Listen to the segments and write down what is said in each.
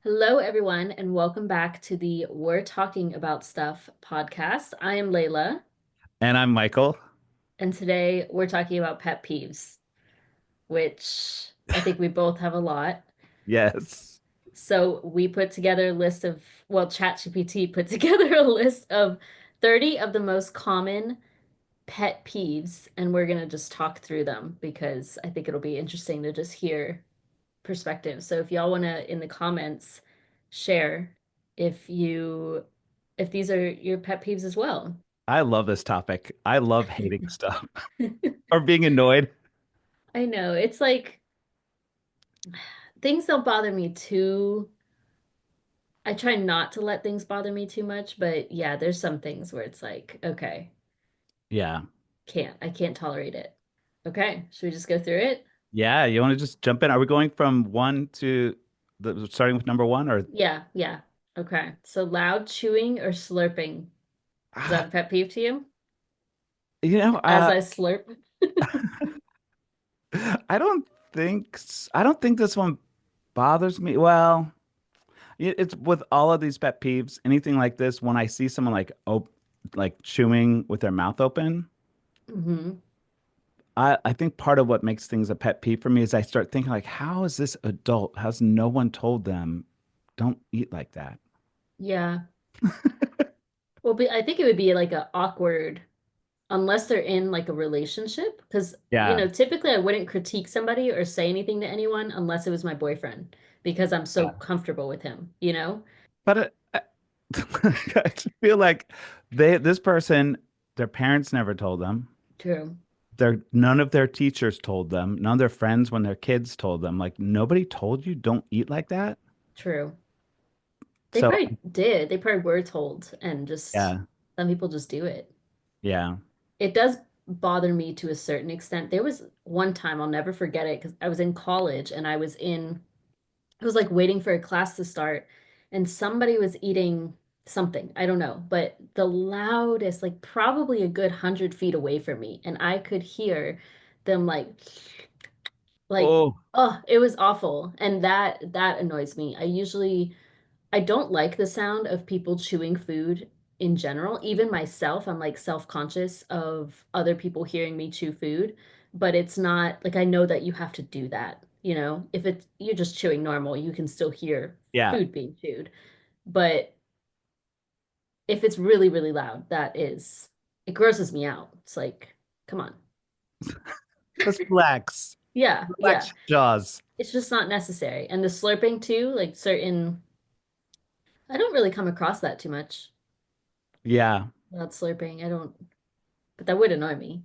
Hello, everyone, and welcome back to the We're Talking About Stuff podcast. I am Layla, And I'm Michael. and today we're talking about pet peeves, which I think we both have a lot. Yes. So we put together a list of, well, ChatGPT put together a list of 30 of the most common pet peeves, and we're going to just talk through them because I think it'll be interesting to just hear perspective. So if y'all want to in the comments share if you if these are your pet peeves as well. I love this topic. I love hating stuff or being annoyed. I know it's like things don't bother me too. I try not to let things bother me too much, but yeah, there's some things where it's like, okay, Yeah. I can't tolerate it. Okay, should we just go through it? Yeah. You want to just jump in? Are we going from one to starting with number one or Yeah, yeah. Okay. So loud chewing or slurping. Is ah, that a pet peeve to you? you know, As I slurp? I don't think this one bothers me. Well, it's with all of these pet peeves, anything like this, when I see someone like chewing with their mouth open, Hmm. I think part of what makes things a pet peeve for me is I start thinking like, how is this adult? How's no one told them don't eat like that? Yeah. Well, I think it would be like a awkward unless they're in like a relationship, because Yeah. typically I wouldn't critique somebody or say anything to anyone unless it was my boyfriend because I'm so Yeah. comfortable with him. But I just feel like this person, their parents never told them. True. None of their teachers told them. None of their friends when their kids told them. Like nobody told you don't eat like that. True. They So probably did. They probably were told and just yeah, some people just do it. yeah, It does bother me to a certain extent. There was one time I'll never forget it because I was in college and I was like waiting for a class to start and somebody was eating something. I don't know, but the loudest, like probably a good 100 feet away from me. And I could hear them like, oh oh, it was awful. And that annoys me. I don't like the sound of people chewing food in general. Even myself, I'm like self-conscious of other people hearing me chew food, but it's not like I know that you have to do that. If it's you're just chewing normal, you can still hear yeah, food being chewed. But if it's really, really loud, it grosses me out. It's like, come on. just relax, Yeah, relax yeah. your jaws. It's just not necessary. And the slurping too, like I don't really come across that too much Yeah. about slurping. I don't, but that would annoy me.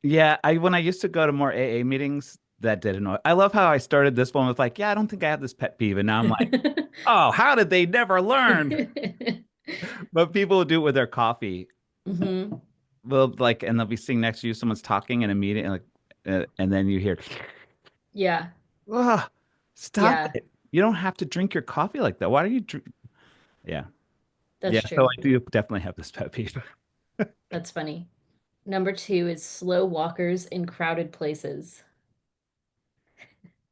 Yeah, I when I used to go to more AA meetings, that did annoy. I love how I started this one with like, yeah, I don't think I have this pet peeve, and now I'm like, oh, how did they never learn? But people will do it with their coffee. Hmm. Well, like, and they'll be sitting next to you, someone's talking in a meeting, and then you hear, Yeah, ah, stop yeah, it. You don't have to drink your coffee like that. Why do you drink? Yeah, that's yeah. So true. I do definitely have this pet peeve. That's funny. Number two is slow walkers in crowded places.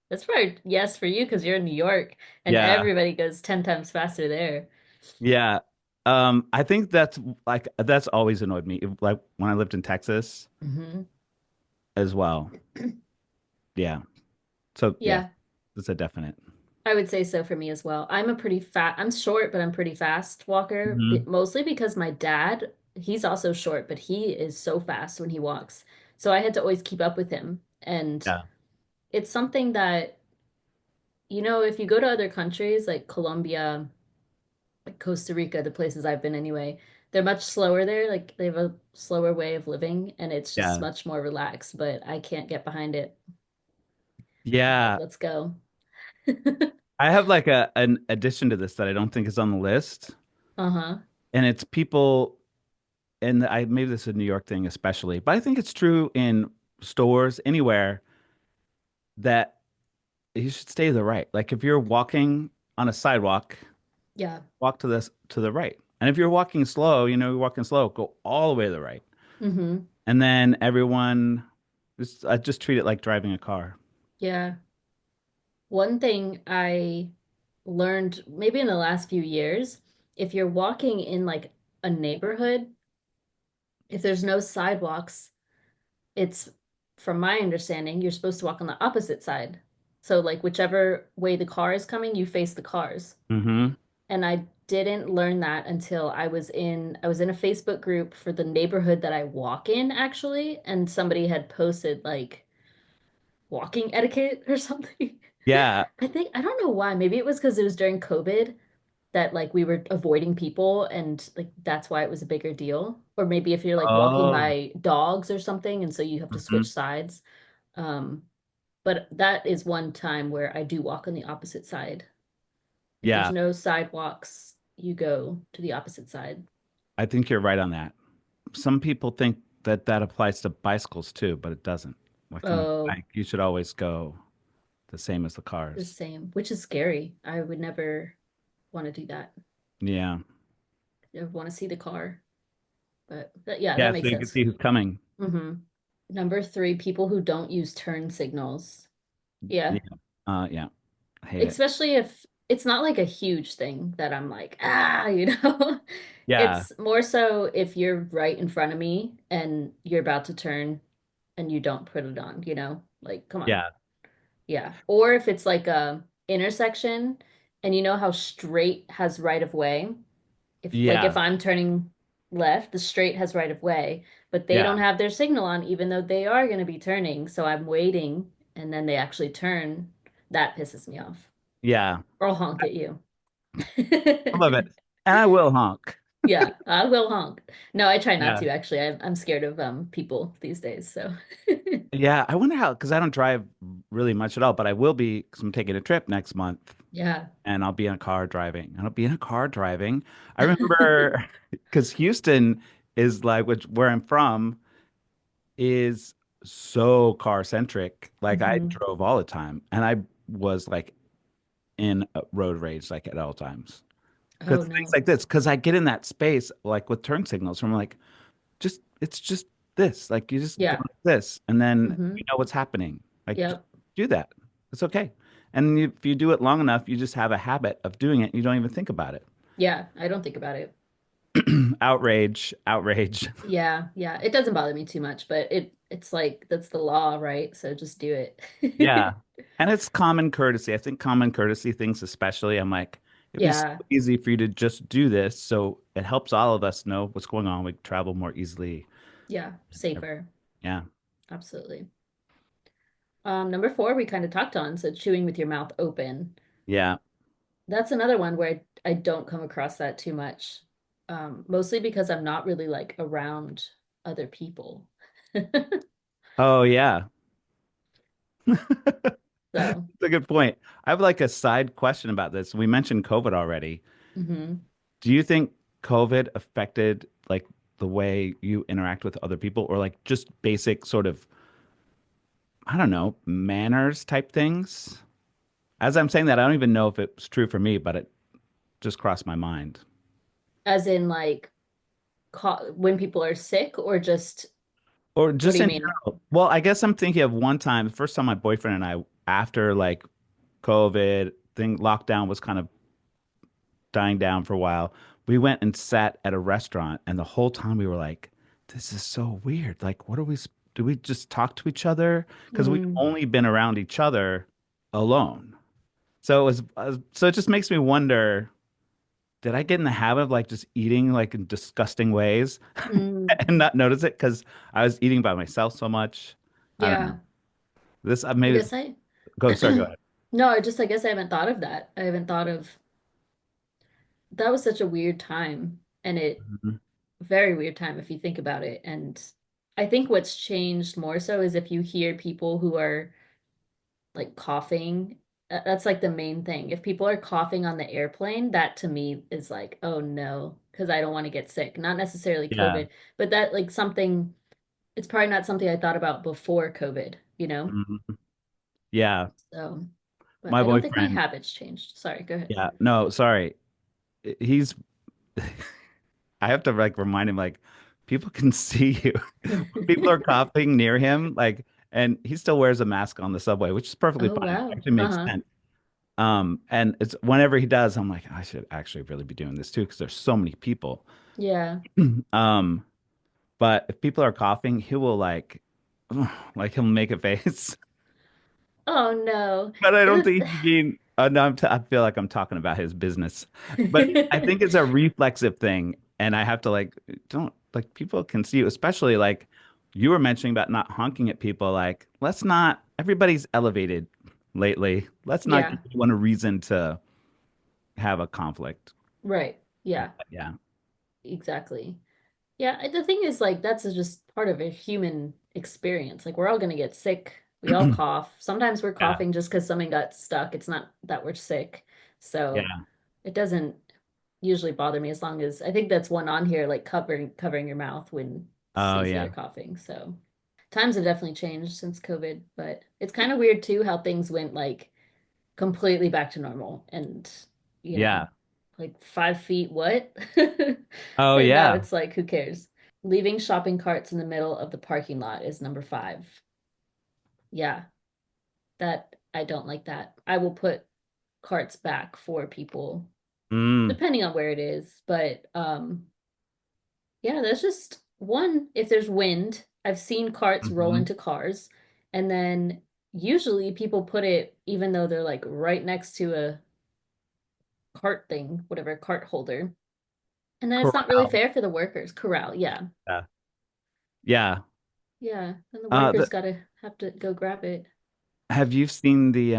That's probably yes for you because you're in New York and Yeah, everybody goes 10 times faster there. yeah. I think that's always annoyed me. Like when I lived in Texas Hmm. as well. Yeah. So yeah, Yeah, it's a definite. I would say so for me as well. I'm short, but I'm pretty fast walker, Hmm. mostly because my dad, he's also short, but he is so fast when he walks. So I had to always keep up with him. And Yeah. it's something that, if you go to other countries like Colombia, like Costa Rica, the places I've been anyway, they're much slower there. Like they have a slower way of living and it's just Yeah. much more relaxed, but I can't get behind it. I'm like, Yeah. let's go. I have like an addition to this that I don't think is on the list. Uh-huh. And it's people, and I maybe this is a New York thing especially, but I think it's true in stores anywhere that you should stay to the right. Like if you're walking on a sidewalk, Yeah. walk to the right. And if you're walking slow, you're walking slow, go all the way to the right. Mm-hmm. And then everyone just treat it like driving a car. Yeah. One thing I learned maybe in the last few years, if you're walking in like a neighborhood, if there's no sidewalks, it's from my understanding, you're supposed to walk on the opposite side. So like whichever way the car is coming, you face the cars. Hmm. And I didn't learn that until I was in a Facebook group for the neighborhood that I walk in actually, and somebody had posted like walking etiquette or something. Yeah. I don't know why. Maybe it was because it was during COVID that like we were avoiding people and like that's why it was a bigger deal. Or maybe if you're like walking Oh. by dogs or something and so you have to Hmm. switch sides. Um, but that is one time where I do walk on the opposite side. If there's Yeah. no sidewalks, you go to the opposite side. I think you're right on that. Some people think that that applies to bicycles too, but it doesn't. Like on a Oh, bike, you should always go the same as the the cars. same, which is scary. I would never want to do that. Yeah. I want to see the car. But yeah, that Yeah, so makes you can sense. see who's coming. Hmm. Number three, people who don't use turn signals. Yeah. Yeah. Yeah. I hate it. Especially if it's not like a huge thing that I'm like, ah, you know. Yeah. It's more so if you're right in front of me and you're about to turn and you don't put it on, you know? Like, come on. Yeah. Yeah. Or if it's like a intersection and you know how straight has right of way. If Yeah. I'm turning left, the straight has right of way, but they don't Yeah. have their signal on even though they are going to be turning. So I'm waiting and then they actually turn. That pisses me off. Yeah. Or I'll honk at you. I love it. And I will honk. Yeah, I will honk. No, I try not Yeah. to actually. I'm scared of people these days. So Yeah. I wonder how, because I don't drive really much at all, but I will be because I'm taking a trip next month yeah. and I'll be in a car driving. And I'll be in a car driving. I remember because Houston is like, which where I'm from, is so car centric. Like I Hmm. drove all the time and I was like in a road rage like at all times. Oh Because things no. like this, because I get in that space like with turn signals where I'm like, just it's just this. Like you just go Yeah. like this and then you Hmm. know what's happening. Like just Yep. do that. It's okay. And if you do it long enough, you just have a habit of doing it. And you don't even think about it. Yeah, I don't think about it. Outrage, outrage. Yeah, yeah. It doesn't bother me too much, but it's like that's the law, right? So just do Yeah. it. And it's common courtesy. I think common courtesy things, especially, I'm like, it'd be so Yeah, easy for you to just do this. So it helps all of us know what's going on. We travel more easily. yeah. Safer. Yeah. Absolutely. Number four, we kind of talked on, so chewing with your mouth open. Yeah. That's another one where I don't come across that too much. Mostly because I'm not really like around other people. Oh, yeah. That's So, a good point. I have like a side question about this. We mentioned COVID already. mhm. Do you think COVID affected like the way you interact with other people or like just basic sort of, I don't know, manners type things? As I'm saying that, I don't even know if it's true for me, but it just crossed my mind. As in like when people are sick or just Or what do just you in mean? general. Well, I guess I'm thinking of one time, the first time my boyfriend and I, after like COVID thing, lockdown was kind of dying down for a while, we went and sat at a restaurant, and the whole time we were like, "This is so weird. Like, what are we? Do we just talk to each other? Because we've Mm, only been around each other alone." So it was, so it just makes me wonder, did I get in the habit of like just eating like in disgusting ways mm, and not notice it because I was eating by myself so much? I don't know. yeah. This I maybe guess I go. Sorry, go ahead. no, I guess I haven't thought of that. I haven't thought of that was such a weird time and it Mhm. very weird time if you think about it. And I think what's changed more so is if you hear people who are like coughing, that's like the main thing. If people are coughing on the airplane, that to me is like, oh no, because I don't want to get sick. Not necessarily Yeah. COVID, but that like something, it's probably not something I thought about before COVID, you know? Mhm. Yeah. So, but My I don't think my boyfriend. habits changed. Sorry, go ahead. Yeah. No, sorry. He's I have to like remind him like people can see you. When people are coughing near him, like, and he still wears a mask on the subway, which is perfectly Oh fine. wow. Actually makes Uh-huh. sense. And it's whenever he does, I'm like, I should actually really be doing this too because there's so many people. Yeah. Um, but if people are coughing, he will like he'll make a face. Oh no. But I don't Is think he's being. No, I feel like I'm talking about his business. But I think it? it's a reflexive thing, and I have to don't like people can see you, especially like you were mentioning about not honking at people. Like, let's not. Everybody's elevated lately. Let's not Yeah. give anyone a reason to have a conflict. Right. Yeah. Yeah. Exactly. Yeah, the thing is, like, that's just part of a human experience. Like, we're all gonna get sick. We all cough. Sometimes we're Yeah. coughing just because something got stuck. It's not that we're sick. So Yeah. it doesn't usually bother me as long as I think that's one on here, like covering your mouth when Oh sneezing yeah. or coughing. So times have definitely changed since COVID, but it's kind of weird too how things went like completely back to normal and you know, Yeah. like 5 feet, what? Oh And now yeah. it's like, who cares? Leaving shopping carts in the middle of the parking lot is number five. Yeah, that I don't like that. I will put carts back for people, Mm. depending on where it is. But yeah, there's just one, if there's wind, I've seen carts roll Hmm. into cars, and then usually people put it even though they're like right next to a cart thing, whatever, cart holder. And then it's not really Corral. fair for the workers. Corral, yeah. Yeah. Yeah. Yeah. And the The, workers gotta have to go grab it. have you seen the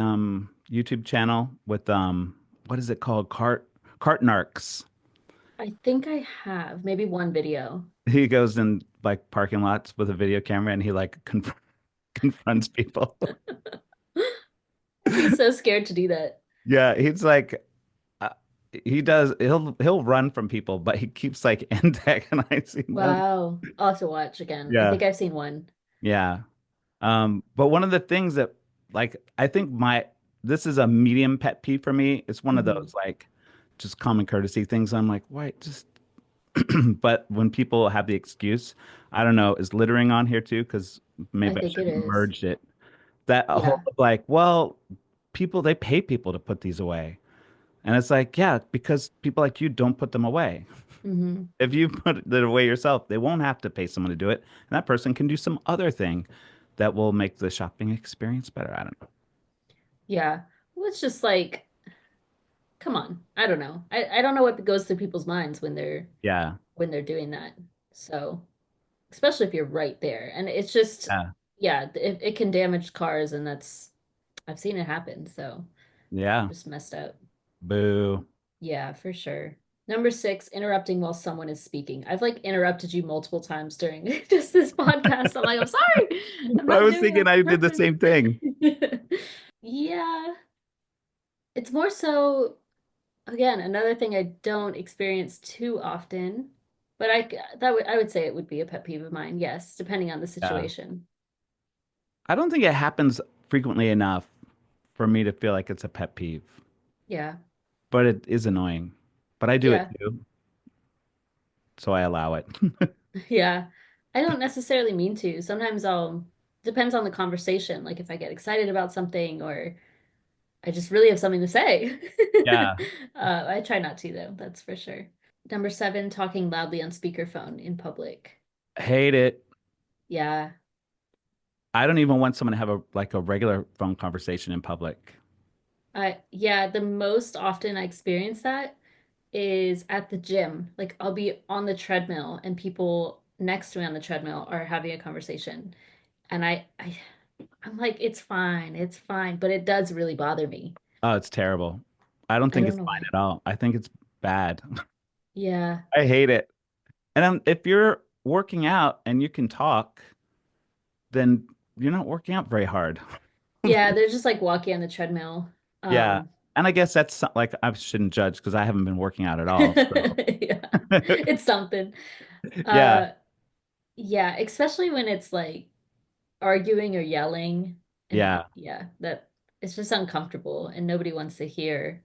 YouTube channel with what is it called? Cart Narcs. I think I have maybe one video. He goes in like parking lots with a video camera and he like confronts people. I'd be so scared to do that. Yeah, he's like uh, he does he'll run from people, but he keeps like antagonizing them. Wow. I'll have to watch again. I Yeah. think I've seen one. Yeah. But one of the things that like I think my this is a medium pet peeve for me. It's one of Hmm. those like just common courtesy things. I'm like, why just but when people have the excuse, I don't know, is littering on here too? Because I maybe I think should it have is. merged it. That a whole Yeah. like, well, people they pay people to put these away. And it's like, yeah, because people like you don't put them away. Hmm. If you put it away yourself, they won't have to pay someone to do it. And that person can do some other thing that will make the shopping experience better. I don't know. Yeah. Well, it's just like, come on. I don't know. I don't know what goes through people's minds Yeah. when they're doing that. So, especially if you're right there. And it's just, Yeah. yeah, it can damage cars, and I've seen it happen. So, Yeah. just messed up. Boo. Yeah, for sure. Number six, interrupting while someone is speaking. I've like interrupted you multiple times during just this podcast. I'm like, I'm sorry. I'm I not was doing it thinking on I did the purpose. same thing. Yeah, it's more so, again, another thing I don't experience too often, but I would say it would be a pet peeve of mine. Yes, depending on the Yeah. situation. I don't think it happens frequently enough for me to feel like it's a pet peeve, Yeah. but it is annoying. But I do it Yeah. too, so I allow it. Yeah. I don't necessarily mean to. Sometimes depends on the conversation. Like if I get excited about something or I just really have something to say. Yeah. I try not to, though, that's for sure. Number seven, talking loudly on speakerphone in public. Hate it. Yeah. I don't even want someone to have a like a regular phone conversation in public. Yeah, the most often I experience that is at the gym. Like I'll be on the treadmill and people next to me on the treadmill are having a conversation. And I'm like, it's fine, but it does really bother me. Oh, it's terrible. I don't I think don't it's know fine why. at all. I think it's bad. Yeah. I hate it. And if you're working out and you can talk, then you're not working out very hard. Yeah, they're just like walking on the treadmill. Yeah. Um, And I guess like I shouldn't judge because I haven't been working out at all. So yeah, it's something. yeah. Uh, yeah, especially when it's like arguing or yelling, and Yeah. yeah, that it's just uncomfortable and nobody wants to hear.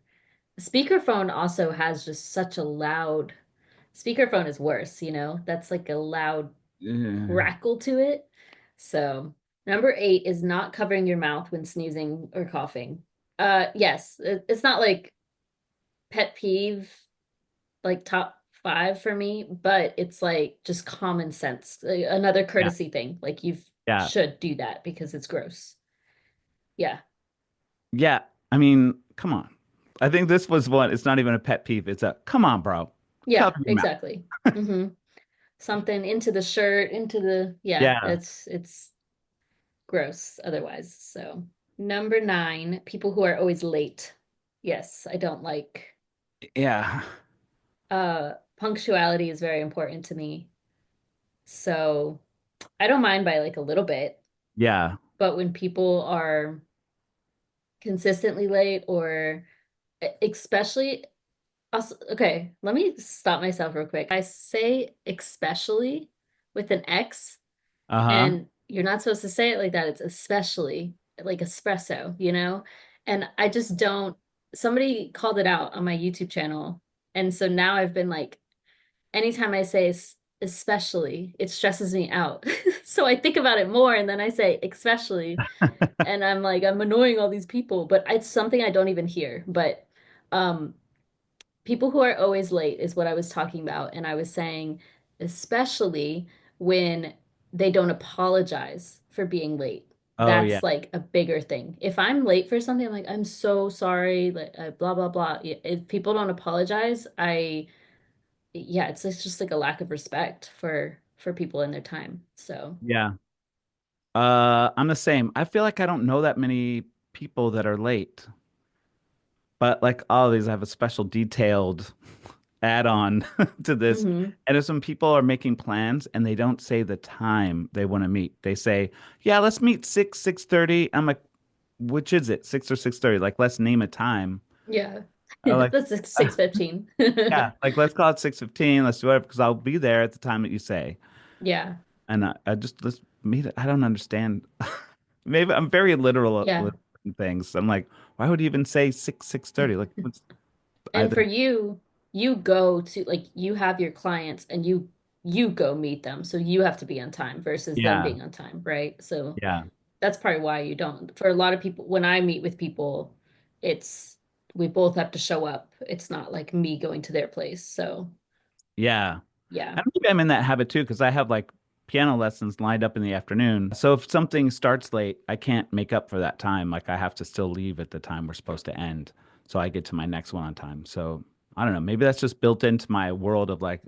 Speakerphone also has just such a loud speakerphone is worse, That's like a loud Yeah. crackle to it. So, number eight is not covering your mouth when sneezing or coughing. Yes, it's not like pet peeve, like top five for me, but it's like just common sense. Another Yeah. courtesy thing. Like you Yeah. should do that because it's gross. Yeah. Yeah. I mean, come on. I think this was one. It's not even a pet peeve. It's a come on, bro. Yeah, Cover your mouth. exactly. hmm Something into the shirt, into the, yeah, Yeah. it's gross otherwise. So, number nine, people who are always late. Yes, I don't like. Yeah. Punctuality is very important to me. So, I don't mind by like a little bit, Yeah. but when people are consistently late or especially also, okay, let me stop myself real quick. I say especially with an X, Uh-huh. and you're not supposed to say it like that. It's especially like espresso, you know? And I just don't, somebody called it out on my YouTube channel. And so now I've been like, anytime I say especially, it stresses me out. So I think about it more and then I say especially, and I'm like, I'm annoying all these people, but it's something I don't even hear. But um people who are always late is what I was talking about. And I was saying, especially when they don't apologize for being late. Oh yeah. That's like a bigger thing. If I'm late for something, I'm like, I'm so sorry, like blah blah blah. If people don't apologize, yeah, it's just like a lack of respect for people and their time. So, Yeah. I'm the same. I feel like I don't know that many people that are late, but like all of these have a special detailed add-on to this. hmm And if some people are making plans and they don't say the time they want to meet, they say, "Yeah, let's meet 6:30." I'm like, "Which is it? 6 or 6:30?" Like, let's name a time. yeah, I like, that's like 6:15. yeah, like let's call it 6:15. Let's do it because I'll be there at the time that you say. Yeah, And I just let's meet it. I don't understand. Maybe I'm very literal yeah. with things. I'm like, why would you even say 6:30? Like, what's And either? for you, you go to like you have your clients and you go meet them. So you have to be on time versus them Yeah, being on time, right? So yeah, that's probably why you don't. For a lot of people, when I meet with people, it's we both have to show up. It's not like me going to their place. So yeah. yeah. And maybe I'm in that habit too because I have like piano lessons lined up in the afternoon. So if something starts late, I can't make up for that time. Like I have to still leave at the time we're supposed to end, so I get to my next one on time. So I don't know. Maybe that's just built into my world of like,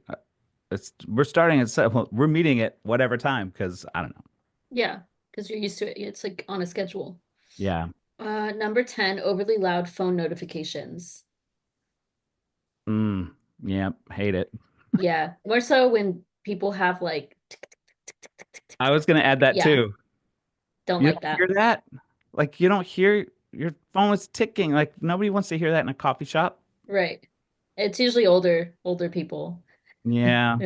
we're starting at well, we're meeting at whatever time because I don't know. Yeah, because you're used to it. It's like on a schedule. Yeah. Number 10, overly loud phone notifications. Mm, yeah. Hate it. Yeah, more so when people have like, I was gonna add that yeah, too. don't You like don't hear that. that? Like you don't hear your phone is ticking. Like nobody wants to hear that in a coffee shop. Right. It's usually older people. Yeah.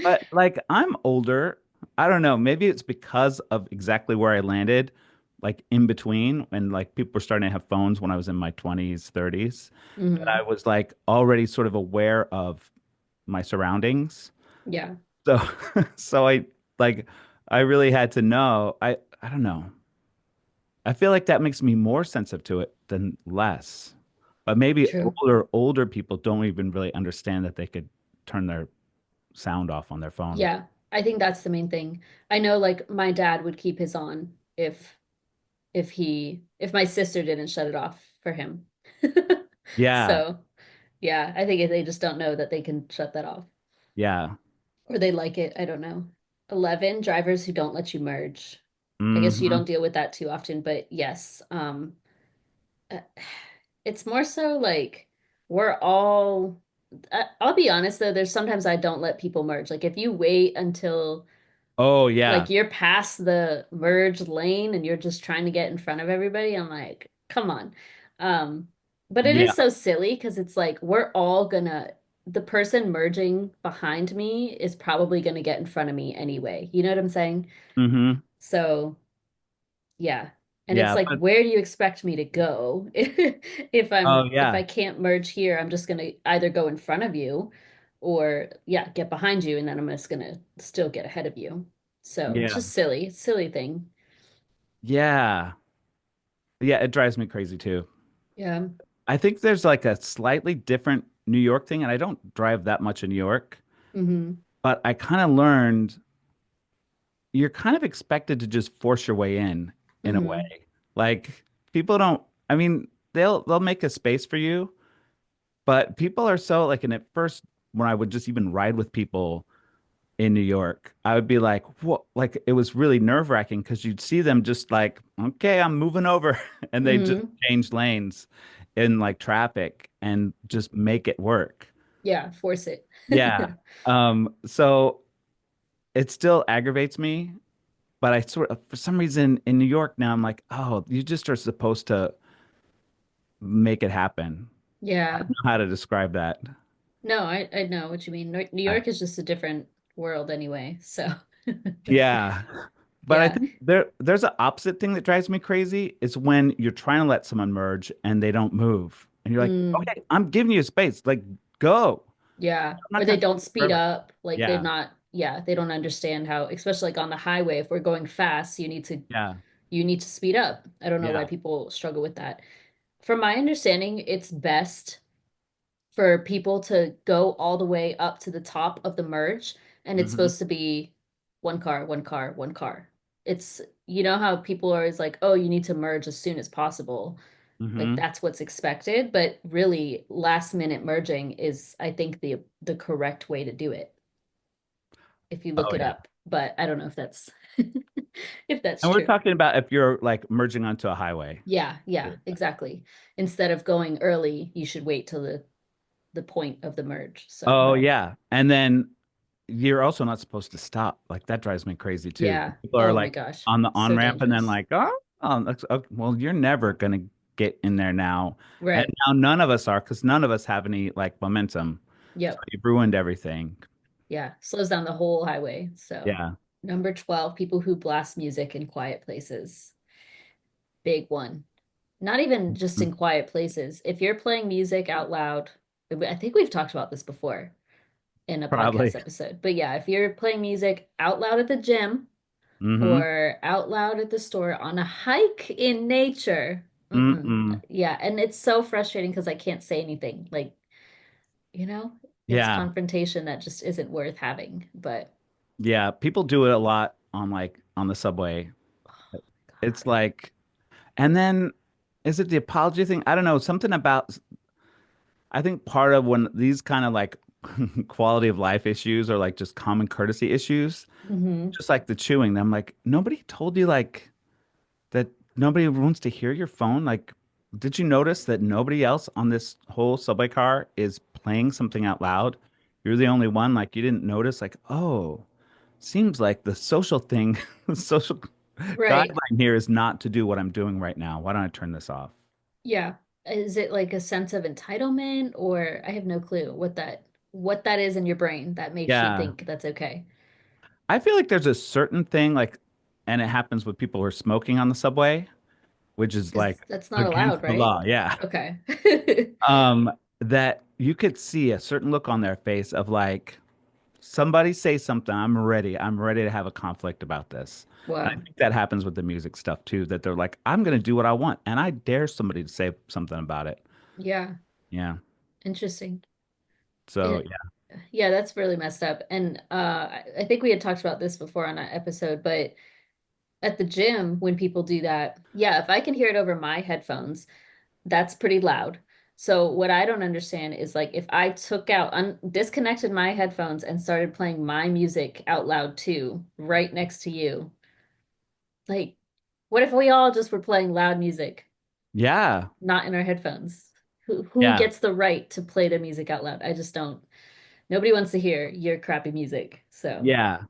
But like I'm older. I don't know. Maybe it's because of exactly where I landed, like in between when like people were starting to have phones when I was in my 20s, 30s, that I hmm was like already sort of aware of my surroundings. Yeah, So so I like I really had to know. I don't know. I feel like that makes me more sensitive to it than less. But maybe true. older people don't even really understand that they could turn their sound off on their phone. Yeah, I think that's the main thing. I know like my dad would keep his on if my sister didn't shut it off for him. Yeah. So, yeah, I think they just don't know that they can shut that off Yeah. or they like it. I don't know. 11, drivers who don't let you merge. I guess you Hmm. don't deal with that too often, but yes. Uh, it's more so like we're all I'll be honest though, there's sometimes I don't let people merge. Like if you wait until Oh yeah. like you're past the merge lane and you're just trying to get in front of everybody, I'm like, come on. Um, but it Yeah. is so silly because it's like we're all gonna the person merging behind me is probably gonna get in front of me anyway. You know what I'm saying? Hmm. So yeah. And it's Yeah. like, But where do you expect me to go? oh If yeah. I can't merge here, I'm just gonna either go in front of you or yeah, get behind you and then I'm just gonna still get ahead of you. So it's Yeah. just silly, silly thing. Yeah. Yeah, it drives me crazy too. Yeah. I think there's like a slightly different New York thing, and I don't drive that much in New York, Hmm. but I kind of learned you're kind of expected to just force your way in a Hmm. way. Like people don't, I mean, they'll make a space for you, but people are so like, and at first when I would just even ride with people in New York, I would be like, what? Like it was really nerve-wracking because you'd see them just like, okay, I'm moving over, and they just Hmm. change lanes in like traffic and just make it work. Yeah, force it. Yeah. So it still aggravates me, but I sort of, for some reason in New York now, I'm like, oh, you just are supposed to make it happen. I Yeah. don't know how to describe that. No, I know what you mean. New I- York is just a different world anyway. So, yeah. But I yeah. think there's an opposite thing that drives me crazy is when you're trying to let someone merge and they don't move. And you're like, Mm, okay, I'm giving you space. Like, go. yeah. I'm Or not they trying to don't keep you speed forever. up. Like they're Yeah. not, yeah, they don't understand how, especially like on the highway, if we're going fast, Yeah. you need to speed up. I don't know why Yeah. people struggle with that. From my understanding, it's best for people to go all the way up to the top of the merge, and it's Hmm. supposed to be one car, one car, one car. It's, you know how people are always like, oh, you need to merge as soon as possible. Like Hmm. that's what's expected, but really last minute merging is, I think, the correct way to do it if you look Oh it yeah. up. But I don't know if that's if that's And we're true. talking about if you're like merging onto a highway. Yeah, yeah, exactly. Instead of going early, you should wait till the point of the merge. So, Oh yeah. And then you're also not supposed to stop. Like that drives me crazy too. yeah. People are Oh my like gosh. on the on So ramp and then dangerous. like, oh, well, you're never gonna get in there now. And Right. now none of us are because none of us have any like momentum. So Yep. you've ruined everything. Yeah. Slows down the whole highway. So, Yeah. number 12, people who blast music in quiet places. Big one. Not even just Mm, in quiet places. If you're playing music out loud, I think we've talked about this before in a probably. podcast episode. But yeah, if you're playing music out loud at the gym Mm-hmm. or out loud at the store on a hike in nature, mm-mm. Mm-mm. Yeah. And it's so frustrating because I can't say anything. Like, you know, it's Yeah. confrontation that just isn't worth having. But Yeah. People do it a lot on like on the subway. oh my It's God. like, and then is it the apology thing? I don't know. Something about I think part of when these kind of like quality of life issues or like just common courtesy issues, Hmm. just like the chewing, I'm like, nobody told you like that nobody wants to hear your phone. Like, did you notice that nobody else on this whole subway car is playing something out loud? You're the only one. Like, you didn't notice, like, oh, seems like the social thing, the social Right. guideline here is not to do what I'm doing right now. Why don't I turn this off? Yeah. Is it like a sense of entitlement, or I have no clue what that is in your brain that makes you Yeah. think that's okay? I feel like there's a certain thing like, and it happens with people who are smoking on the subway, which is Because like that's not allowed, against the right? law. Yeah. Okay. Um, that you could see a certain look on their face of like, somebody say something, I'm ready. I'm ready to have a conflict about this. And I Wow. think that happens with the music stuff too, that they're like, I'm going to do what I want. And I dare somebody to say something about it. Yeah. Yeah. Interesting. So, It, yeah, that's really messed up. And I think we had talked about this before on that episode, but at the gym, when people do that, yeah, if I can hear it over my headphones, that's pretty loud. So what I don't understand is like if I took out disconnected my headphones and started playing my music out loud too, right next to you, like what if we all just were playing loud music, yeah. not in our headphones? Who Yeah. gets the right to play their music out loud? I just don't. Nobody wants to hear your crappy music. So, Yeah.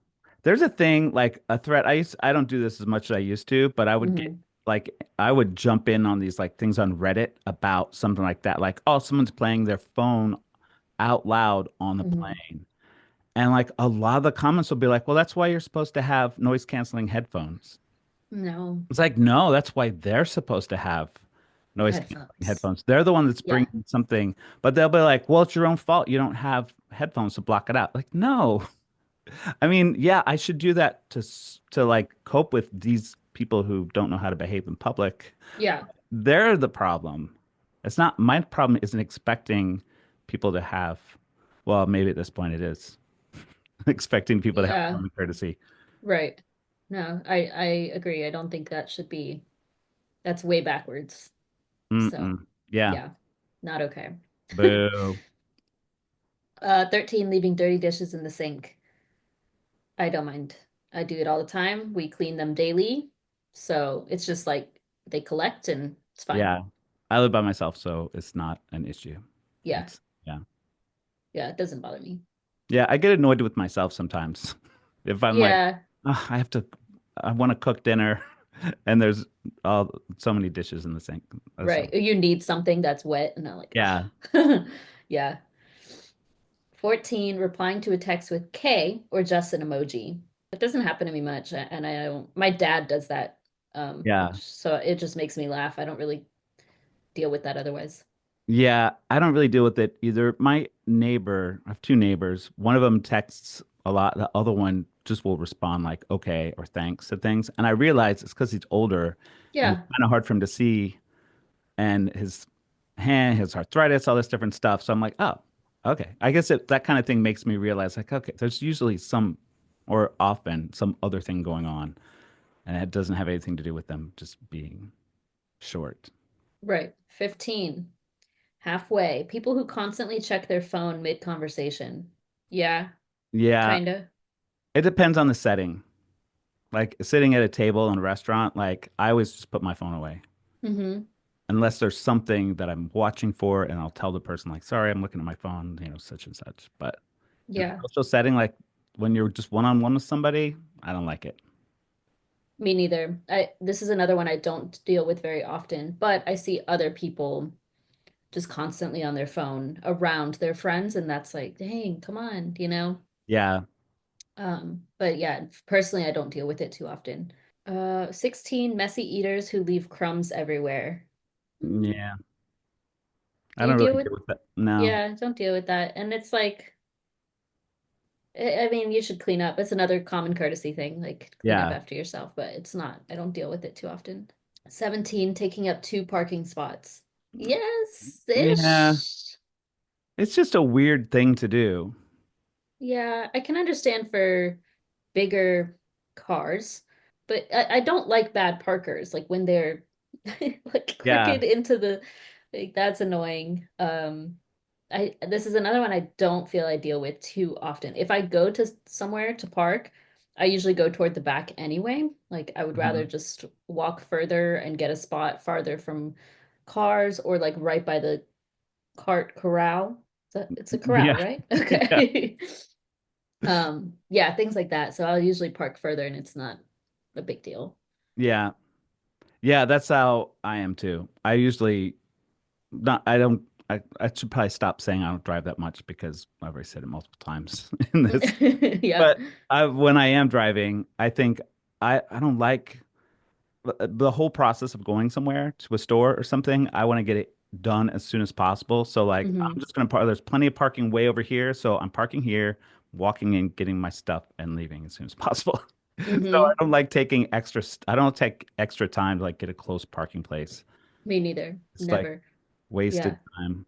There's a thing like a threat. I don't do this as much as I used to, but I would get mhm, like I would jump in on these like things on Reddit about something like that. Like, oh, someone's playing their phone out loud on the mhm. plane. And like a lot of the comments will be like, well, that's why you're supposed to have noise canceling headphones. No, It's like, no, that's why they're supposed to have noise canceling headphones. headphones. They're the one that's Yeah. bringing something, but they'll be like, well, it's your own fault. You don't have headphones to block it out. Like, no. I mean, yeah, I should do that to like cope with these people who don't know how to behave in public. Yeah. they're the problem. It's not my problem isn't expecting people to have, well, maybe at this point it is expecting people to have Yeah, common courtesy. right. No, I agree. I don't think that should be, that's way backwards. So, Mm-mm. Yeah. yeah, not okay. Boo. 13, leaving dirty dishes in the sink. I don't mind. I do it all the time. We clean them daily. So it's just like they collect and it's fine. Yeah. I live by myself, so it's not an issue. Yeah. It's yeah. Yeah, it doesn't bother me. Yeah, I get annoyed with myself sometimes. If I'm like, Yeah, "Ugh, I want to cook dinner and there's all so many dishes in the sink. right. So, You need something that's wet and I'm like, yeah. ugh. Yeah. 14, replying to a text with K or just an emoji. It doesn't happen to me much, and I don't, my dad does that. Yeah. So it just makes me laugh. I don't really deal with that otherwise. Yeah, I don't really deal with it either. My neighbor, I have two neighbors. One of them texts a lot. The other one just will respond like okay or thanks to things. And I realize it's because he's older and it's Yeah, kind of hard for him to see and his hand, his arthritis, all this different stuff. So I'm like, oh, okay. I guess that kind of thing makes me realize like, okay, there's usually some or often some other thing going on. And it doesn't have anything to do with them just being short. right. 15, halfway. People who constantly check their phone mid-conversation. Yeah, Yeah, kind of. it depends on the setting. Like sitting at a table in a restaurant, like I always just put my phone away Mm-hmm. unless there's something that I'm watching for, and I'll tell the person like, "Sorry, I'm looking at my phone," such and such. But in a Yeah, social setting, like when you're just one-on-one with somebody, I don't like it. me neither. This is another one I don't deal with very often, but I see other people just constantly on their phone around their friends, and that's like, dang, come on, you know? Yeah, But yeah, personally, I don't deal with it too often. 16, messy eaters who leave crumbs everywhere. Mm, yeah, do I you don't deal really with, deal with that. No, yeah, don't deal with that. And it's like, I mean, you should clean up. It's another common courtesy thing, like clean up yeah, after yourself, but it's not, I don't deal with it too often. 17, taking up two parking spots. yeah. Yes-ish. It's just a weird thing to do. Yeah, I can understand for bigger cars, but I don't like bad parkers, like when they're like Yeah. crooked into the like that's annoying. I this is another one I don't feel I deal with too often. If I go to somewhere to park, I usually go toward the back anyway. Like I would rather Mhm. just walk further and get a spot farther from cars or like right by the cart corral. It's a corral, Yeah, right? yeah, Okay. Yeah, things like that. So I'll usually park further and it's not a big deal. yeah, yeah. That's how I am too. I usually not. I don't. I should probably stop saying I don't drive that much because I've already said it multiple times in this. Yeah. But when I am driving, I think I don't like the whole process of going somewhere to a store or something. I want to get it done as soon as possible. So like I'm Hmm. just gonna park. There's plenty of parking way over here, so I'm parking here, walking in, getting my stuff, and leaving as soon as possible. So I Hmm. don't like taking I don't take extra time to like get a close parking place. Me neither. It's like Never. wasted Yeah. time.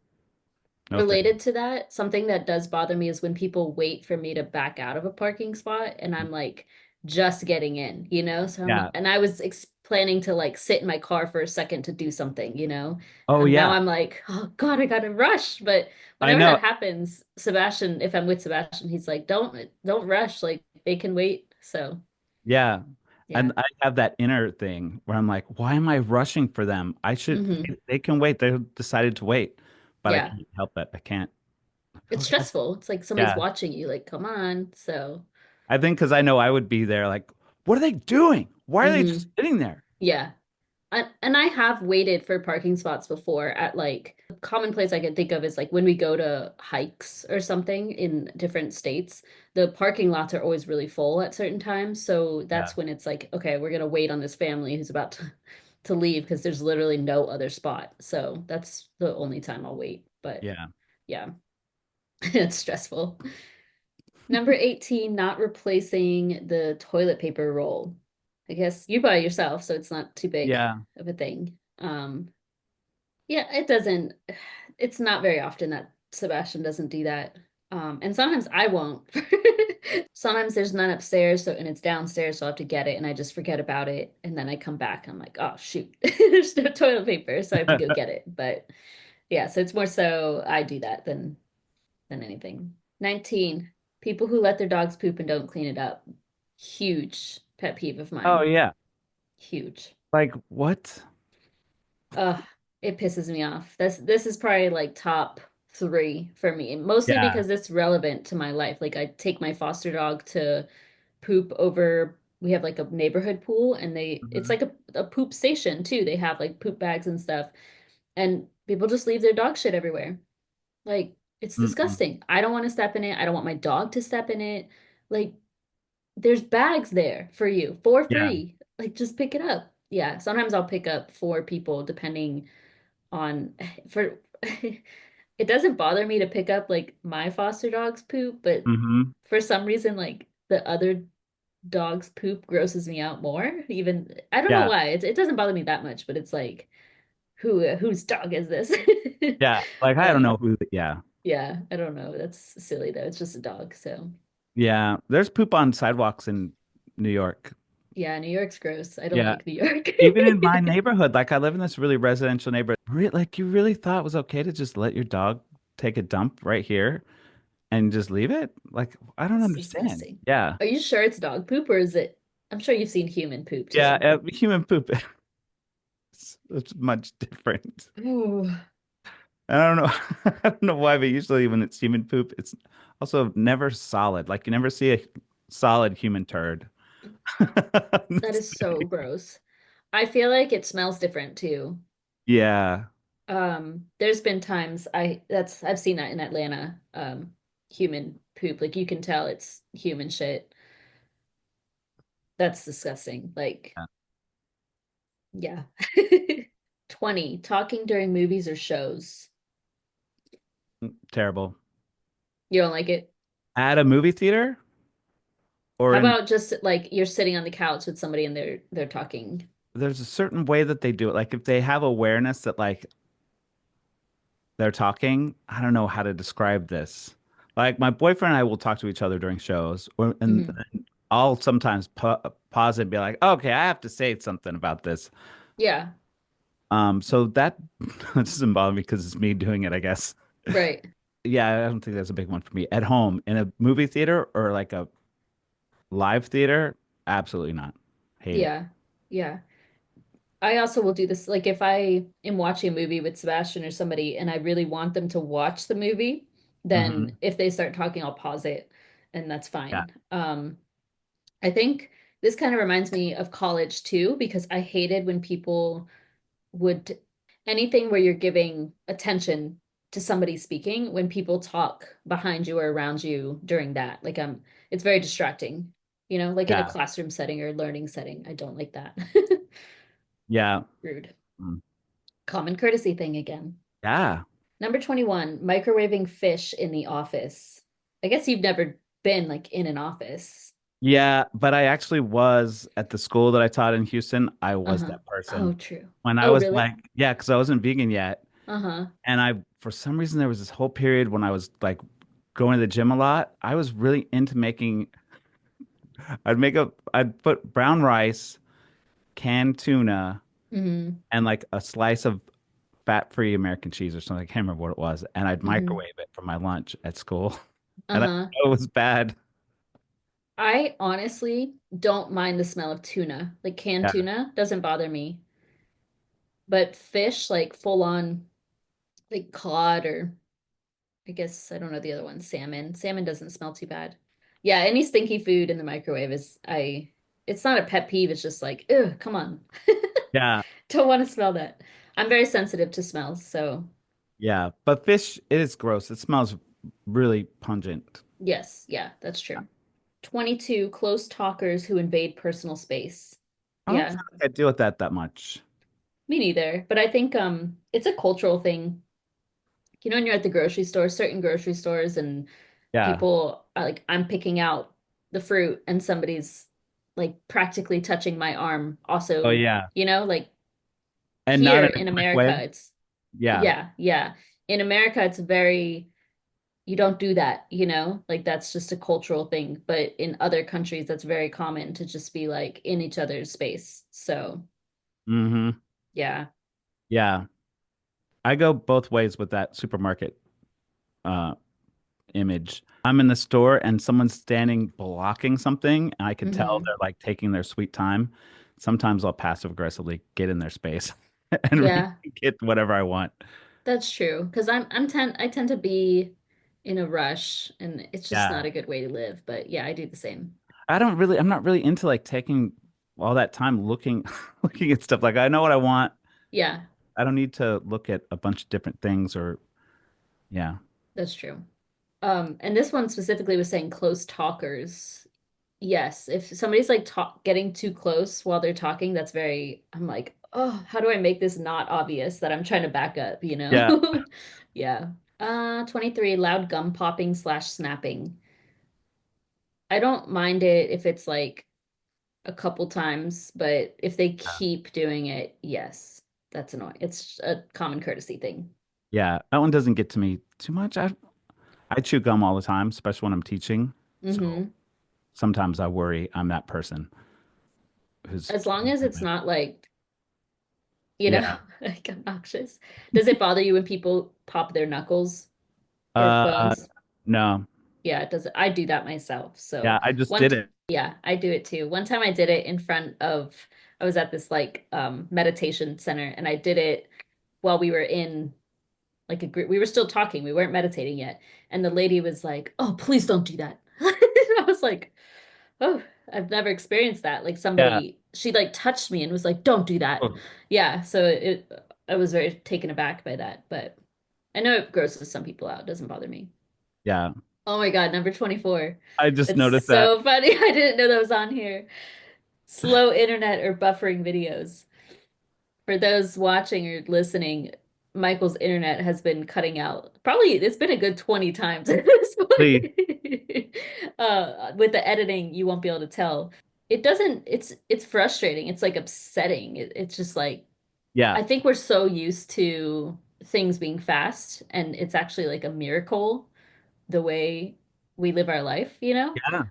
No thanks. Related to that, something that does bother me is when people wait for me to back out of a parking spot and I'm like just getting in, you know? So I'm Yeah. and I was planning to like sit in my car for a second to do something, you know? Oh And now yeah. I'm like, oh God, I gotta rush. But I whenever know. that happens, Sebastian, if I'm with Sebastian, he's like, don't rush, like they can wait. So Yeah. yeah. And I have that inner thing where I'm like, why am I rushing for them? I should, Hmm. they can wait. They decided to wait, but I Yeah. can't help it. I can't. I feel It's like stressful. It's like somebody's yeah. watching you, like, come on. So I think because I know I would be there, like, what are they doing? Why are they hmm. just sitting there? Yeah. And I have waited for parking spots before at like a common place I can think of is like when we go to hikes or something in different states, the parking lots are always really full at certain times. So Yeah. that's when it's like, okay, we're gonna wait on this family who's about to leave because there's literally no other spot. So that's the only time I'll wait. But Yeah. yeah, it's stressful. Number 18, not replacing the toilet paper roll. I guess you buy yourself, so it's not too big Yeah. of a thing. Um, yeah, it doesn't, it's not very often that Sebastian doesn't do that. And sometimes I won't. Sometimes there's none upstairs, so and it's downstairs, so I have to get it and I just forget about it. And then I come back, I'm like, oh shoot, there's no toilet paper, so I have to go get it. But yeah, so it's more so I do that than anything. 19, people who let their dogs poop and don't clean it up. Huge pet peeve of Oh mine. yeah. Huge. Like what? Ugh, it pisses me off. This is probably like top three for me, mostly Yeah. because it's relevant to my life. Like I take my foster dog to poop over. We have like a neighborhood pool, and it's Hmm. like a poop station too. They have like poop bags and stuff, and people just leave their dog shit everywhere. Like it's Mm-mm. disgusting. I don't want to step in it. I don't want my dog to step in it. Like there's bags there for you for Yeah. free. Like just pick it up. Yeah, sometimes I'll pick up for people depending on for it doesn't bother me to pick up like my foster dog's poop, but Hmm. for some reason like the other dog's poop grosses me out more. Even I don't know Yeah. why. It doesn't bother me that much, but it's like whose dog is this? Yeah. Like I don't Uh know who. Yeah. yeah, I don't know. That's silly though. It's just a dog, so Yeah. There's poop on sidewalks in New York. yeah, New York's gross. I don't Yeah. like New York. Even in my neighborhood, like I live in this really residential neighborhood. Like you really thought it was okay to just let your dog take a dump right here and just leave it? Like I don't It's understand. disgusting. Yeah. Are you sure it's dog poop or is it? I'm sure you've seen human poop Yeah. too. Human poop it's much different. Ooh, I don't know. I don't know why, but usually when it's human poop, it's also never solid. Like you never see a solid human turd. that is so gross. I feel like it smells different too. Yeah. There's been times I've seen that in Atlanta, human poop. Like you can tell it's human shit. That's disgusting. Like, yeah. 20, talking during movies or shows. Terrible. You don't like it? At a movie theater or How in about just like you're sitting on the couch with somebody and they're talking? there's a certain way that they do it. Like if they have awareness that like they're talking, I don't know how to describe this. Like my boyfriend and I will talk to each other during shows, and Hmm. I'll sometimes pause and be like, "Okay, I have to say something about this." Yeah, So that doesn't bother me because it's me doing it, I guess. right. Yeah, I don't think that's a big one for me. At home, in a movie theater or like a live theater, absolutely not. Hate it. Yeah. Yeah. I also will do this. Like if I am watching a movie with Sebastian or somebody and I really want them to watch the movie, then Hmm. if they start talking, I'll pause it and that's Yeah, fine. I think this kind of reminds me of college too, because I hated when people would anything where you're giving attention to somebody speaking when people talk behind you or around you during that. Like it's very distracting, like in a yeah, classroom setting or learning setting. I don't like that. yeah. Rude. Mm. Common courtesy thing again. Yeah. Number 21, microwaving fish in the office. I guess you've never been like in an office. Yeah, but I actually was at the school that I taught in Houston. I was Uh-huh. that Oh, person true. when I Oh, was really? like, yeah, because I wasn't vegan yet. Uh-huh. And for some reason, there was this whole period when I was like going to the gym a lot. I was really into I'd put brown rice, canned tuna, Mm-hmm. and like a slice of fat-free American cheese or something. I can't remember what it was. And I'd Mm-hmm. microwave it for my lunch at school. And I Uh-huh. know it was bad. I honestly don't mind the smell of tuna. Like canned Yeah. tuna doesn't bother me. But fish, like full on, like cod or I guess I don't know the other one, salmon. Salmon doesn't smell too bad. Yeah, any stinky food in the microwave it's not a pet peeve, it's just like, ugh, come on. Yeah. Don't want to smell that. I'm very sensitive to smells, so Yeah. But fish, it is gross. It smells really pungent. yes, yeah, that's true. 22, close talkers who invade personal space. I don't Yeah, feel like I deal with that much. me neither. But I think it's a cultural thing. When you're at the grocery store, certain grocery stores and Yeah. people are like I'm picking out the fruit and somebody's like practically touching my arm Oh also, yeah. like And not Here in a in quick way. America, it's Yeah. yeah, yeah. In America, it's very you don't do that, you know? Like that's just a cultural thing. But in other countries, that's very common to just be like in each other's space. So, Hmm. yeah. Yeah. I go both ways with that supermarket uh image. I'm in the store and someone's standing blocking something, and I can tell Hmm. they're like taking their sweet time. Sometimes I'll passive aggressively get in their space and Yeah, get whatever I want. that's true. Because I tend to be in a rush and it's just Yeah. not a good way to live. But yeah, I do the same. I'm not really into like taking all that time looking looking at stuff. Like I know what I want. Yeah, I don't need to look at a bunch of different things or yeah. that's true. And this one specifically was saying close talkers. Yes, if somebody's like getting too close while they're talking, that's very, I'm like, oh, how do I make this not obvious that I'm trying to back up, you Yeah. know? Yeah. 23, loud gum popping slash snapping. I don't mind it if it's like a couple times, but if they keep doing it, yes, that's annoying. It's a common courtesy thing. Yeah. That one doesn't get to me too much. I chew gum all the time, especially when I'm teaching. So Hmm. sometimes I worry I'm that person who's As long chewing as too it's much. not like, you know, Yeah. like obnoxious. Does it bother you when people pop their knuckles or Uh, bones? no. Yeah, it does. I do that myself. Yeah, So I just one, did it. yeah, I do it too. One time I did it in front of, I was at this like meditation center and I did it while we were in like a group. We were still talking. We weren't meditating yet. And the lady was like, "Oh, please don't do that." I was like, "Oh, I've never experienced that." Like Yeah. somebody, she like touched me and was like, "Don't do that." Oh, Yeah, so I was very taken aback by that, but I know it grosses some people out. It doesn't bother me. yeah. Oh my God, number 24. I just It's noticed that. so funny. I didn't know that was on here. Slow internet or buffering videos. For those watching or listening, Michael's internet has been cutting out. Probably it's been a good 20 times at this Please. point. With the editing, you won't be able to tell. It doesn't, it's frustrating. It's like upsetting. It's just like Yeah. I think we're so used to things being fast, and it's actually like a miracle the way we live our life, you know? Yeah.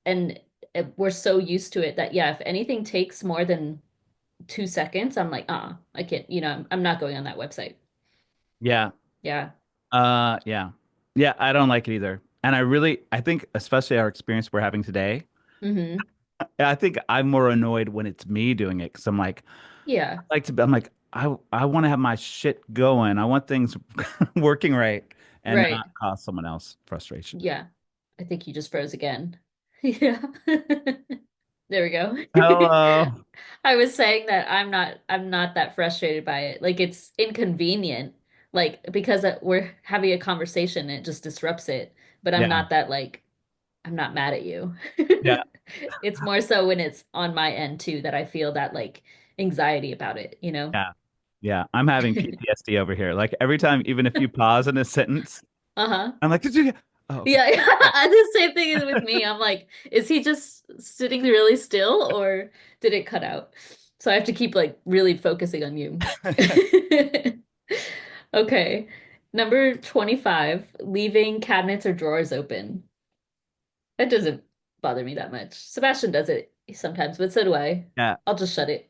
And we're so used to it that yeah, if anything takes more than 2 seconds, I'm like, I can't, I'm not going on that website. Yeah. Yeah. Yeah. Yeah, I don't like it either. And I think especially our experience we're having today, Hmm. I think I'm more annoyed when it's me doing it because Yeah. I'm like, I want to have my shit going. I want things working right and Right. not cause someone else frustration. Yeah. I think you just froze again. Yeah. There we go. Hello. I was saying that I'm not that frustrated by it. Like it's inconvenient, like because we're having a conversation and it just disrupts it. But I'm Yeah. not that like I'm not mad at you. Yeah. It's more so when it's on my end too that I feel that like anxiety about it, you know? Yeah. Yeah. I'm having PTSD over here. Like every time, even if you pause in a sentence, Uh-huh. I'm like, did you? Oh, okay. Yeah, the same thing is with me. I'm like, is he just sitting really still or did it cut out? So I have to keep like really focusing on you. Okay. Number 25, leaving cabinets or drawers open. That doesn't bother me that much. Sebastian does it sometimes, but so do I. Yeah. I'll just shut it.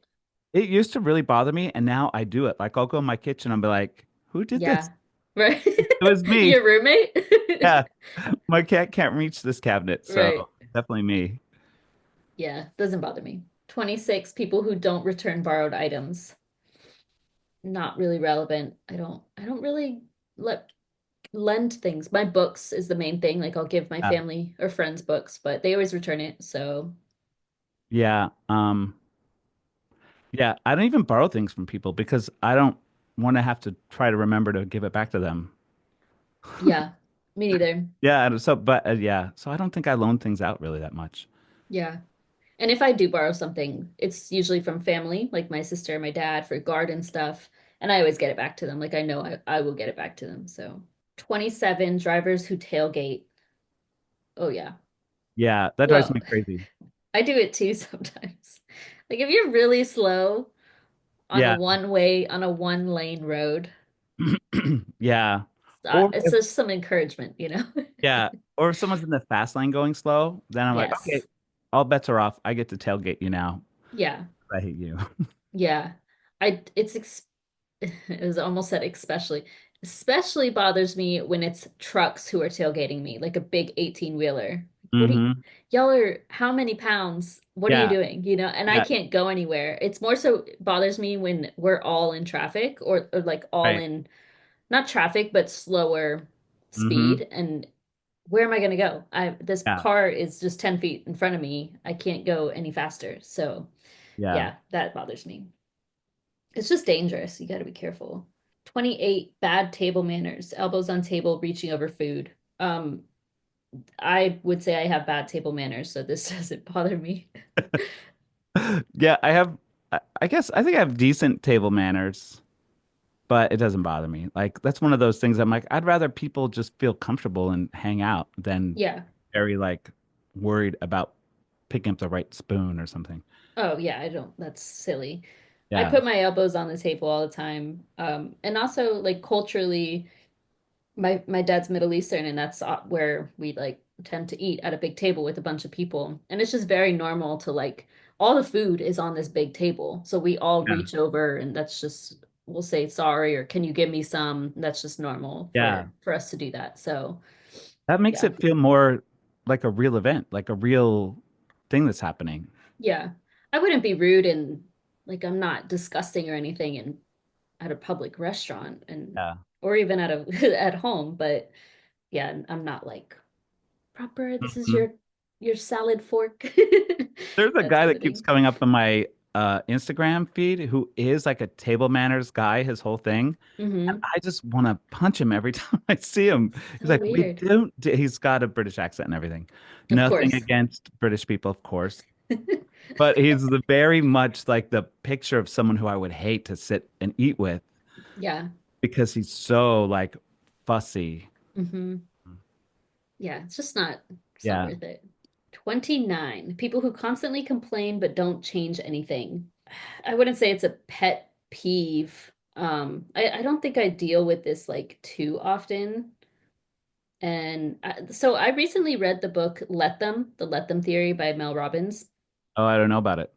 It used to really bother me, and now I do it. Like I'll go in my kitchen and be like, who did this? Yeah. Right. It was me. Your roommate? Yeah. My cat can't reach this cabinet, so Right. definitely me. Yeah, doesn't bother me. 26, people who don't return borrowed items. Not really relevant. I don't really let lend things. My books is the main thing. Like I'll give my Yeah. family or friends books, but they always return it. So Yeah. Yeah. I don't even borrow things from people because I don't want to have to try to remember to give it back to them. yeah, me neither. Yeah. But yeah. So I don't think I loan things out really that much. Yeah. And if I do borrow something, it's usually from family, like my sister and my dad for garden stuff. And I always get it back to them. Like I know I will get it back to them. So 27 drivers who tailgate. Oh yeah. Yeah. That drives Well, me crazy. I do it too sometimes. Like if you're really slow, on a Yeah. one way, on a one lane road. Yeah. Or It's if, just some encouragement, you know? yeah, or if someone's in the fast lane going slow, then I'm like, okay, Yes. all bets are off. I get to tailgate you now. Yeah. I hate you. Yeah. It's it was almost said especially bothers me when it's trucks who are tailgating me, like a big 18 wheeler. What do you, Hmm. y'all are how many pounds? What are you Yeah. doing? You know, and I Yeah. can't go anywhere. It's more so bothers me when we're all in traffic or like all Right. in not traffic, but slower Hmm. speed. And where am I going to go? This Yeah. car is just 10 feet in front of me. I can't go any faster. So Yeah. yeah, that bothers me. It's just dangerous. You got to be careful. 28 bad table manners, elbows on table, reaching over food. Um, I would say I have bad table manners, so this doesn't bother me. Yeah, I guess I think I have decent table manners, but it doesn't bother me. Like that's one of those things I'm like, I'd rather people just feel comfortable and hang out than Yeah. very like worried about picking up the right spoon or something. Oh, yeah, I don't. That's silly. I Yeah. put my elbows on the table all the time. And also like culturally, my dad's Middle Eastern, and that's where we like tend to eat at a big table with a bunch of people. And it's just very normal to like all the food is on this big table. So we all Yeah. reach over and that's just we'll say sorry or can you give me some? That's just normal Yeah. for us to do that. So, That makes yeah. it feel more like a real event, like a real thing that's happening. Yeah. I wouldn't be rude and like I'm not disgusting or anything and at a public restaurant and Yeah. or even at a at home, but yeah, I'm not like proper. This is Mhm. your salad fork. There's a That guy type that of keeps thing. coming up in my Instagram feed who is like a table manners guy, his whole thing. And Hmm. I just want to punch him every time I see him. He's So like, we weird. don't, he's got a British accent and everything. Of Nothing course. against British people, of course. But he's the very much like the picture of someone who I would hate to sit and eat with Yeah. because he's so like fussy. Hmm. Yeah, it's not Yeah. worth it. 29. People who constantly complain but don't change anything. I wouldn't say it's a pet peeve. I don't think I deal with this like too often. And so I recently read the book The Let Them Theory by Mel Robbins. Oh, I don't know about it.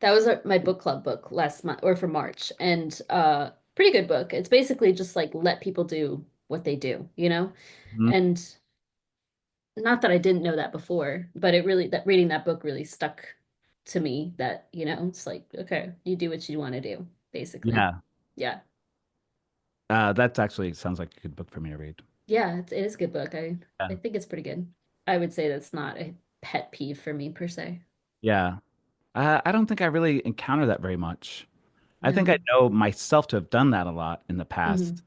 That was my book club book last month or for March. And pretty good book. It's basically just like let people do what they do, you know? Mhm. And not that I didn't know that before, but it really that reading that book really stuck to me that, you know, it's like, okay, you do what you want to do, basically. Yeah. Yeah. That's actually sounds like a good book for me to read. Yeah, it is a good book. Yeah. I think it's pretty good. I would say that's not a pet peeve for me per se. Yeah. I don't think I really encounter that very much. I think I No. know myself to have done that a lot in the Hmm. past.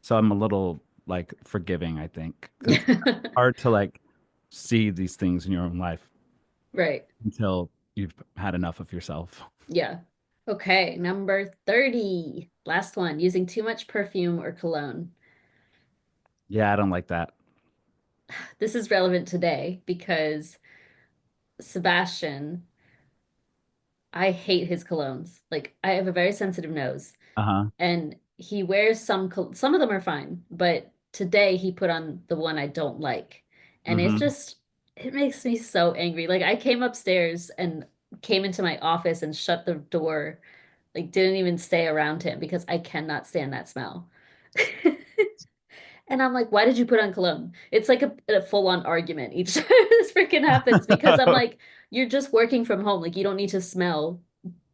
So I'm a little like forgiving, I think, because it's Yeah. hard to like see these things in your own life Right. until you've had enough of yourself. Yeah. Okay, number 30. Last one, using too much perfume or cologne. Yeah, I don't like that. This is relevant today because Sebastian, I hate his colognes. Like, I have a very sensitive nose, Uh-huh. and he wears some of them are fine, but today he put on the one I don't like. And Hmm. it makes me so angry. Like, I came upstairs and came into my office and shut the door, like, didn't even stay around him because I cannot stand that smell. And I'm like, why did you put on cologne? It's like a full-on argument each time this freaking happens because I'm like, you're just working from home. Like, you don't need to smell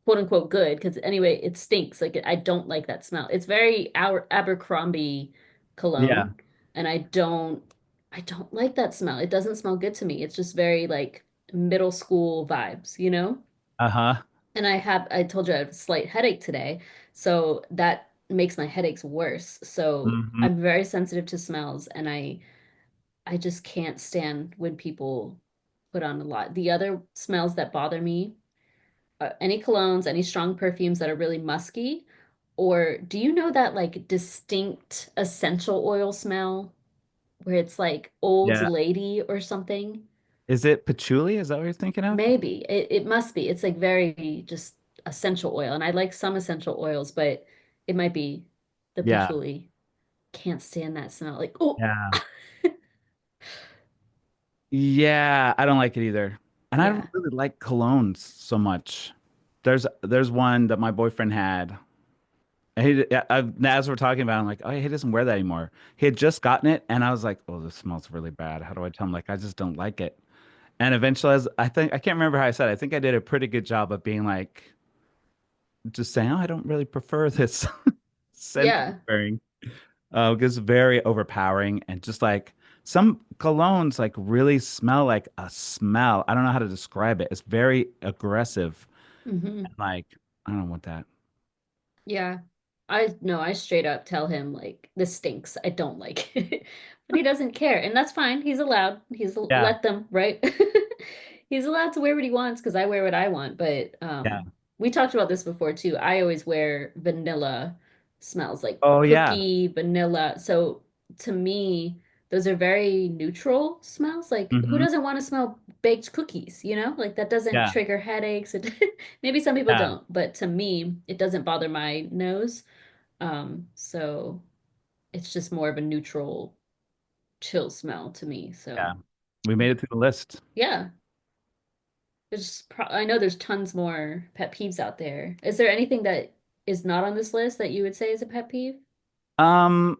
quote unquote good because anyway, it stinks. Like, I don't like that smell. It's very Abercrombie Yeah. cologne, and I don't like that smell. It doesn't smell good to me. It's just very like middle school vibes, you know? Uh-huh. And I told you I have a slight headache today, so that makes my headaches worse. So Hmm. I'm very sensitive to smells, and I just can't stand when people put on a lot. The other smells that bother me, any colognes, any strong perfumes that are really musky, or do you know that like distinct essential oil smell where it's like old Yeah. lady or something? Is it patchouli? Is that what you're thinking of? Maybe it must be. It's like very just essential oil. And I like some essential oils, but it might be the Yeah. patchouli. Can't stand that smell. Like, oh, Yeah. Yeah, I don't like it either. And I don't yeah. really like colognes so much. There's one that my boyfriend had. As we're talking about, it, I'm like, oh, he doesn't wear that anymore. He had just gotten it, and I was like, oh, this smells really bad. How do I tell him? Like, I just don't like it. And eventually, as I think I can't remember how I said. It. I think I did a pretty good job of being like, just saying, oh, I don't really prefer this scent that you're Yeah. wearing. Because it's very overpowering and just like some colognes like really smell like a smell. I don't know how to describe it. It's very aggressive and Hmm. like I don't want that. Yeah. I no, I straight up tell him like this stinks. I don't like it. But he doesn't care. And that's fine. He's allowed. Yeah, Let them, right? He's allowed to wear what he wants because I wear what I want. But yeah. we talked about this before too. I always wear vanilla smells like Oh yeah, cookie, vanilla. So to me, those are very neutral smells. Like who hmm doesn't want to smell baked cookies, you know? Like that doesn't yeah, trigger headaches. Maybe some people yeah, don't, but to me, it doesn't bother my nose. So it's just more of a neutral, chill smell to me. yeah. So We made it through the list. yeah, I know there's tons more pet peeves out there. Is there anything that is not on this list that you would say is a pet peeve? Um,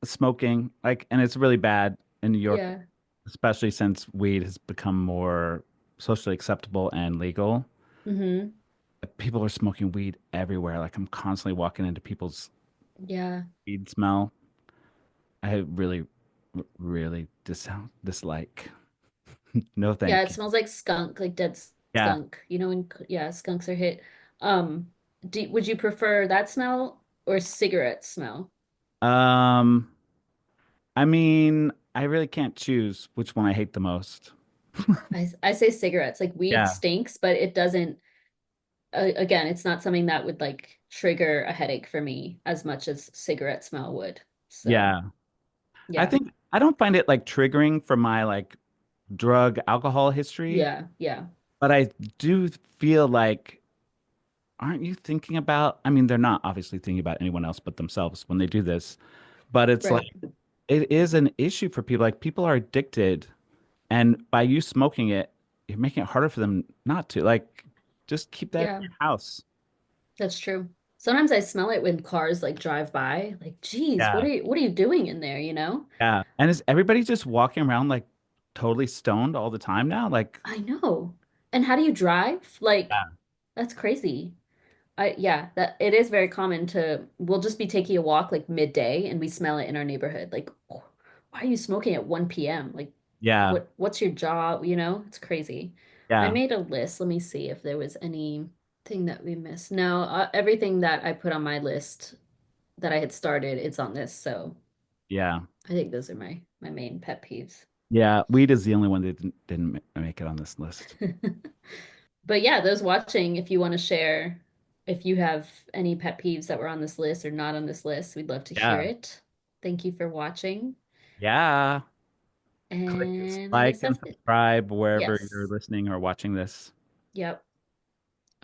Smoking, like, and it's really bad in New York, Yeah. especially since weed has become more socially acceptable and legal. Mm-hmm. People are smoking weed everywhere. Like I'm constantly walking into people's Yeah. weed smell. I really, really dislike. No, Yeah, it thank you. smells like skunk, like dead Yeah. skunk. You know when yeah, skunks are hit. Um, would you prefer that smell or cigarette smell? Um, I mean, I really can't choose which one I hate the most. I say cigarettes. Like weed Yeah. stinks, but it doesn't again, it's not something that would like trigger a headache for me as much as cigarette smell would. So, Yeah. I yeah. think I don't find it like triggering for my like drug alcohol history, Yeah, yeah. but I do feel like aren't you thinking about, I mean, they're not obviously thinking about anyone else but themselves when they do this, but it's like Right. it is an issue for people. Like people are addicted. And by you smoking it, you're making it harder for them not to. Like, just keep that in Yeah, your house. that's true. Sometimes I smell it when cars like drive by. Like, geez, Yeah. what are you doing in there, you know? Yeah. And is everybody just walking around like totally stoned all the time now? Like, I know. And how do you drive? Like, yeah. that's crazy. Yeah, that it is very common to we'll just be taking a walk like midday and we smell it in our neighborhood. Like, "Oh, why are you smoking at 1 p.m.? Like, Yeah. what's your job? You know, it's crazy. I Yeah. made a list. Let me see if there was anything that we missed. No, everything that I put on my list that I had started, it's on this. So Yeah. I think those are my main pet peeves. Yeah. Weed is the only one that didn't make it on this list. But yeah, those watching, if you want to share, if you have any pet peeves that were on this list or not on this list, we'd love to hear Yeah. it. Thank you for watching. Yeah. Click And I like guess and that's it. subscribe wherever you're Yes. listening or watching this. Yep.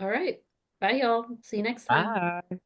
All right. Bye, y'all. See you next time. Bye.